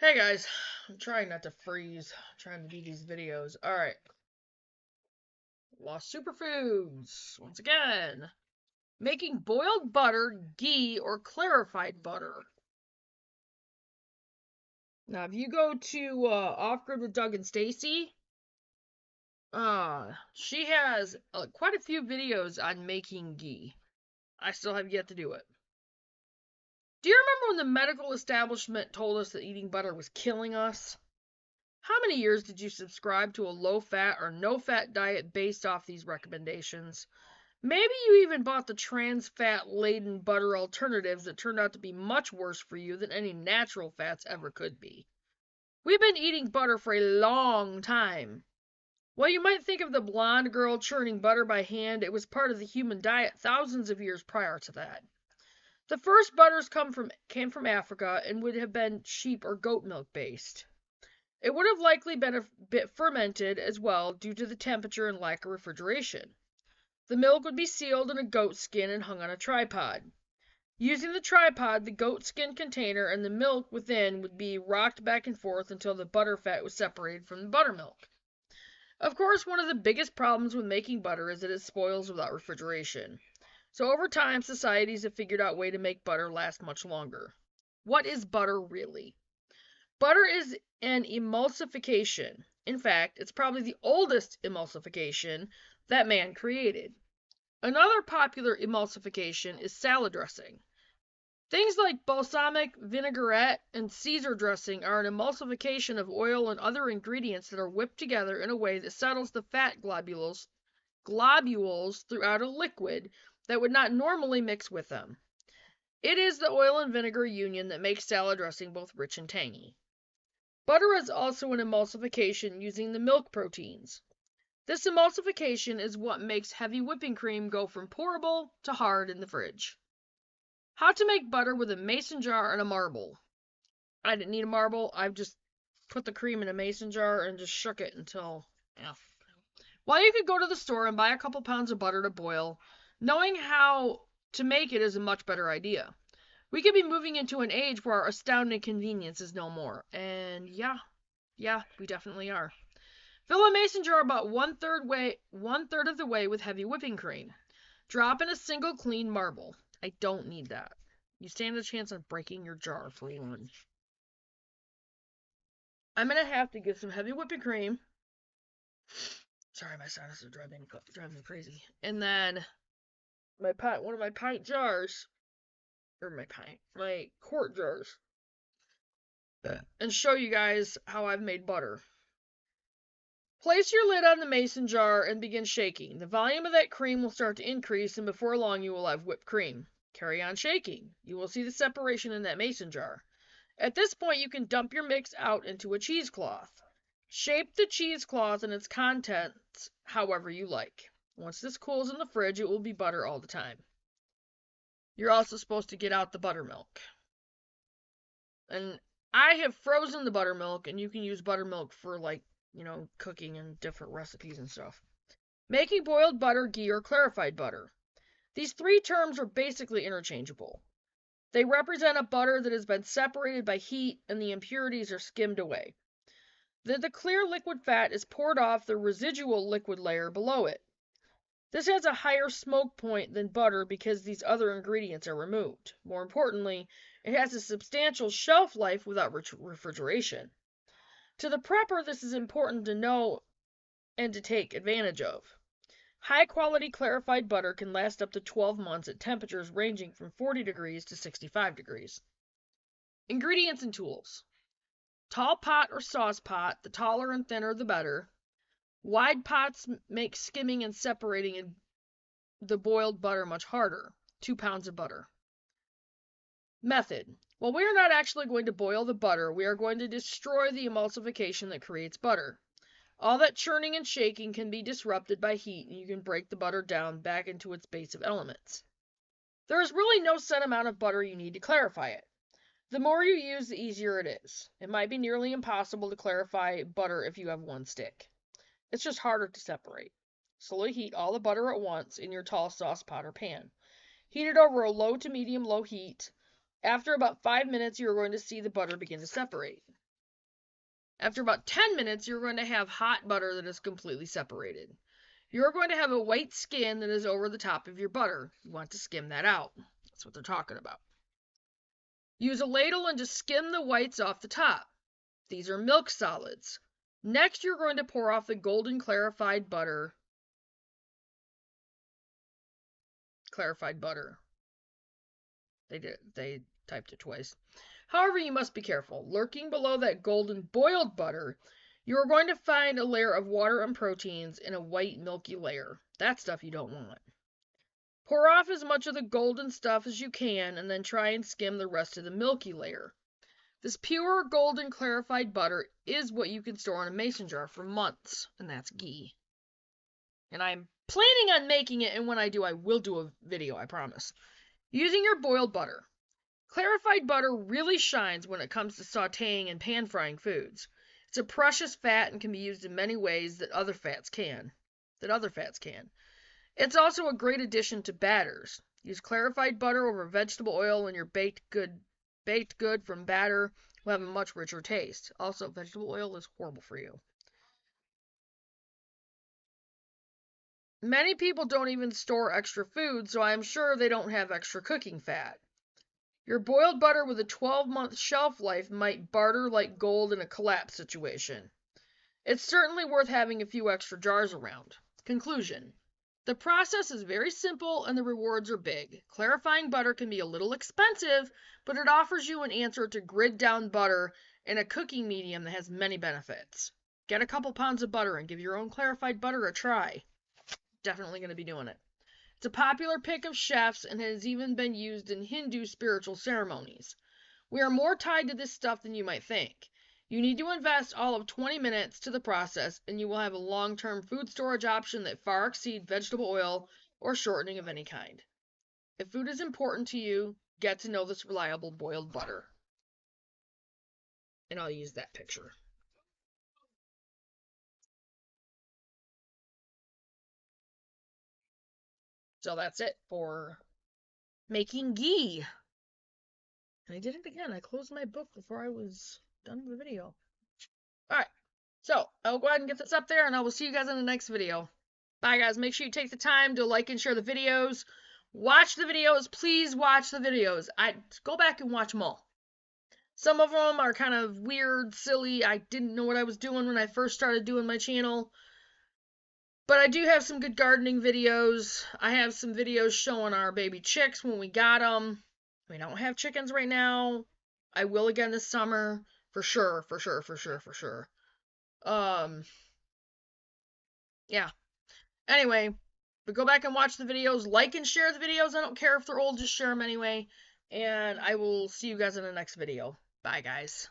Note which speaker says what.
Speaker 1: Hey guys, I'm trying not to freeze. I'm trying to do these videos. Alright. Lost superfoods. Once again. Making boiled butter, ghee, or clarified butter. Now, if you go to Off Grid with Doug and Stacy, she has quite a few videos on making ghee. I still have yet to do it. Do you remember when the medical establishment told us that eating butter was killing us? How many years did you subscribe to a low-fat or no-fat diet based off these recommendations? Maybe you even bought the trans-fat-laden butter alternatives that turned out to be much worse for you than any natural fats ever could be. We've been eating butter for a long time. While you might think of the blonde girl churning butter by hand, it was part of the human diet thousands of years prior to that. The first butters came from Africa and would have been sheep or goat milk based. It would have likely been a bit fermented as well due to the temperature and lack of refrigeration. The milk would be sealed in a goat skin and hung on a tripod. Using the tripod, the goat skin container and the milk within would be rocked back and forth until the butter fat was separated from the buttermilk. Of course, one of the biggest problems with making butter is that it spoils without refrigeration. So over time, societies have figured out a way to make butter last much longer. What is butter really? Butter is an emulsification. In fact, it's probably the oldest emulsification that man created. Another popular emulsification is salad dressing. Things like balsamic vinaigrette and Caesar dressing are an emulsification of oil and other ingredients that are whipped together in a way that settles the fat globules throughout a liquid that would not normally mix with them. It is the oil and vinegar union that makes salad dressing both rich and tangy. Butter is also an emulsification using the milk proteins. This emulsification is what makes heavy whipping cream go from pourable to hard in the fridge. How to make butter with a mason jar and a marble. I didn't need a marble. I've just put the cream in a mason jar and just shook it until, yeah. While you could go to the store and buy a couple pounds of butter to boil, knowing how to make it is a much better idea. We could be moving into an age where our astounding convenience is no more. And yeah, we definitely are. Fill a mason jar about one third of the way with heavy whipping cream. Drop in a single clean marble. I don't need that. You stand a chance of breaking your jar for one. I'm gonna have to get some heavy whipping cream. Sorry, my sinuses are driving me crazy. And then one of my pint jars, or my quart jars, and show you guys how I've made butter. Place your lid on the mason jar and begin shaking. The volume of that cream will start to increase, and before long you will have whipped cream. Carry on shaking. You will see the separation in that mason jar. At this point, you can dump your mix out into a cheesecloth. Shape the cheesecloth and its contents however you like. Once this cools in the fridge, it will be butter all the time. You're also supposed to get out the buttermilk. And I have frozen the buttermilk, and you can use buttermilk for, cooking and different recipes and stuff. Making boiled butter, ghee, or clarified butter. These three terms are basically interchangeable. They represent a butter that has been separated by heat and the impurities are skimmed away. The clear liquid fat is poured off the residual liquid layer below it. This has a higher smoke point than butter because these other ingredients are removed. More importantly, it has a substantial shelf life without refrigeration. To the prepper, this is important to know and to take advantage of. High-quality clarified butter can last up to 12 months at temperatures ranging from 40 degrees to 65 degrees. Ingredients and tools. Tall pot or sauce pot, the taller and thinner the better. Wide pots make skimming and separating the boiled butter much harder. 2 pounds of butter. Method. While we are not actually going to boil the butter, we are going to destroy the emulsification that creates butter. All that churning and shaking can be disrupted by heat, and you can break the butter down back into its base of elements. There is really no set amount of butter you need to clarify it. The more you use, the easier it is. It might be nearly impossible to clarify butter if you have one stick. It's just harder to separate. Slowly heat all the butter at once in your tall sauce pot or pan. Heat it over a low to medium-low heat. After about 5 minutes, you are going to see the butter begin to separate. After about 10 minutes, you're going to have hot butter that is completely separated. You're going to have a white skin that is over the top of your butter. You want to skim that out. That's what they're talking about. Use a ladle and just skim the whites off the top. These are milk solids. Next, you're going to pour off the golden clarified butter. Clarified butter. They typed it twice. However, you must be careful. Lurking below that golden boiled butter, you are going to find a layer of water and proteins in a white milky layer. That stuff you don't want. Pour off as much of the golden stuff as you can and then try and skim the rest of the milky layer. This pure golden clarified butter is what you can store in a mason jar for months, and that's ghee. And I'm planning on making it, and when I do, I will do a video, I promise. Using your boiled butter. Clarified butter really shines when it comes to sautéing and pan frying foods. It's a precious fat and can be used in many ways that other fats can. It's also a great addition to batters. Use clarified butter over vegetable oil when your baked good from batter will have a much richer taste. Also, vegetable oil is horrible for you. Many people don't even store extra food, so I'm sure they don't have extra cooking fat. Your boiled butter with a 12-month shelf life might barter like gold in a collapse situation. It's certainly worth having a few extra jars around. Conclusion. The process is very simple and the rewards are big. Clarifying butter can be a little expensive, but it offers you an answer to grid down butter in a cooking medium that has many benefits. Get a couple pounds of butter and give your own clarified butter a try. Definitely going to be doing it. It's a popular pick of chefs and has even been used in Hindu spiritual ceremonies. We are more tied to this stuff than you might think. You need to invest all of 20 minutes to the process and you will have a long-term food storage option that far exceeds vegetable oil or shortening of any kind. If food is important to you, get to know this reliable boiled butter. And I'll use that picture. So that's it for making ghee. And I did it again. I closed my book before I was done with the video. Alright, so I'll go ahead and get this up there, and I will see you guys in the next video. Bye, guys. Make sure you take the time to like and share the videos. Watch the videos. Please watch the videos. Go back and watch them all. Some of them are kind of weird, silly. I didn't know what I was doing when I first started doing my channel. But I do have some good gardening videos. I have some videos showing our baby chicks when we got them. We don't have chickens right now. I will again this summer. For sure. Yeah. Anyway, but go back and watch the videos. Like and share the videos. I don't care if they're old, just share them anyway. And I will see you guys in the next video. Bye, guys.